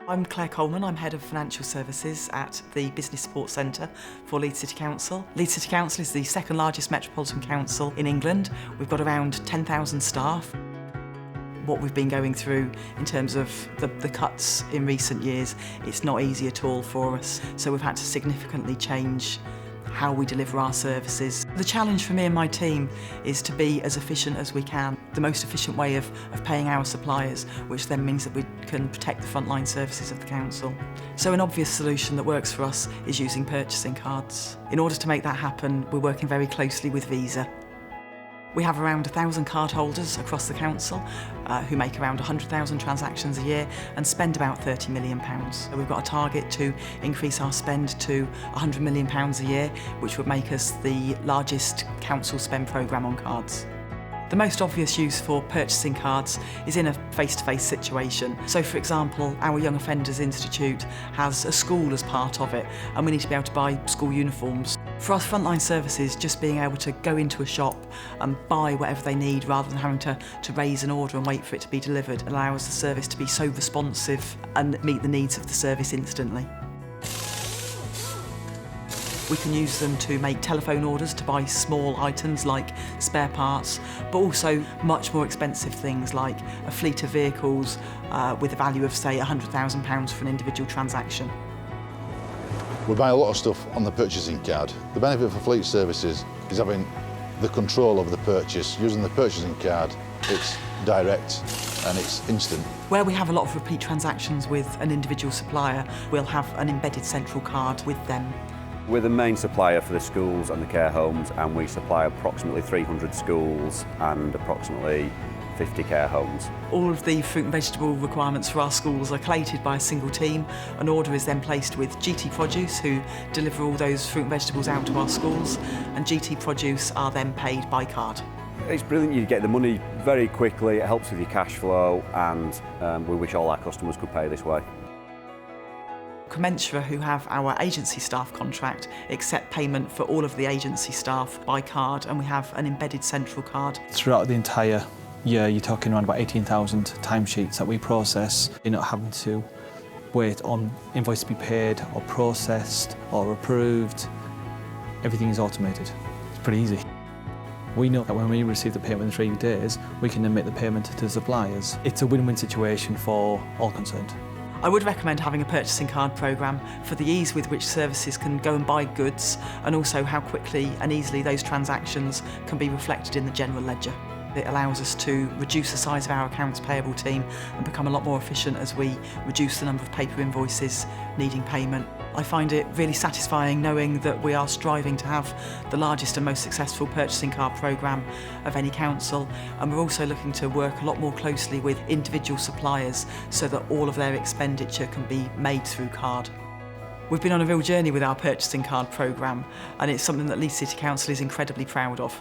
I'm Claire Coleman, I'm Head of Financial Services at the Business Support Centre for Leeds City Council. Leeds City Council is the second largest metropolitan council in England. We've got around 10,000 staff. What we've been going through in terms of the cuts in recent years, it's not easy at all for us. So we've had to significantly change how we deliver our services. The challenge for me and my team is to be as efficient as we can, the most efficient way of paying our suppliers, which then means that we can protect the frontline services of the council. So an obvious solution that works for us is using purchasing cards. In order to make that happen, we're working very closely with Visa. We have around 1,000 card holders across the council who make around 100,000 transactions a year and spend about £30 million. So we've got a target to increase our spend to £100 million a year, which would make us the largest council spend programme on cards. The most obvious use for purchasing cards is in a face-to-face situation. So for example, our Young Offenders Institute has a school as part of it, and we need to be able to buy school uniforms. For our frontline services, just being able to go into a shop and buy whatever they need rather than having to raise an order and wait for it to be delivered allows the service to be so responsive and meet the needs of the service instantly. We can use them to make telephone orders to buy small items like spare parts, but also much more expensive things like a fleet of vehicles with a value of, say, £100,000 for an individual transaction. We buy a lot of stuff on the purchasing card. The benefit for fleet services is having the control over the purchase. Using the purchasing card, it's direct and it's instant. Where we have a lot of repeat transactions with an individual supplier, we'll have an embedded central card with them. We're the main supplier for the schools and the care homes, and we supply approximately 300 schools and approximately 50 care homes. All of the fruit and vegetable requirements for our schools are collated by a single team. An order is then placed with GT Produce, who deliver all those fruit and vegetables out to our schools, and GT Produce are then paid by card. It's brilliant, you get the money very quickly, it helps with your cash flow, and we wish all our customers could pay this way. Commensura, who have our agency staff contract, accept payment for all of the agency staff by card, and we have an embedded central card. Throughout the entire year, you're talking around about 18,000 timesheets that we process. You're not having to wait on invoice to be paid or processed or approved. Everything is automated. It's pretty easy. We know that when we receive the payment in 3 days, we can then make the payment to the suppliers. It's a win-win situation for all concerned. I would recommend having a purchasing card programme for the ease with which services can go and buy goods, and also how quickly and easily those transactions can be reflected in the general ledger. It allows us to reduce the size of our accounts payable team and become a lot more efficient as we reduce the number of paper invoices needing payment. I find it really satisfying knowing that we are striving to have the largest and most successful purchasing card programme of any council, and we're also looking to work a lot more closely with individual suppliers so that all of their expenditure can be made through card. We've been on a real journey with our purchasing card programme, and it's something that Leeds City Council is incredibly proud of.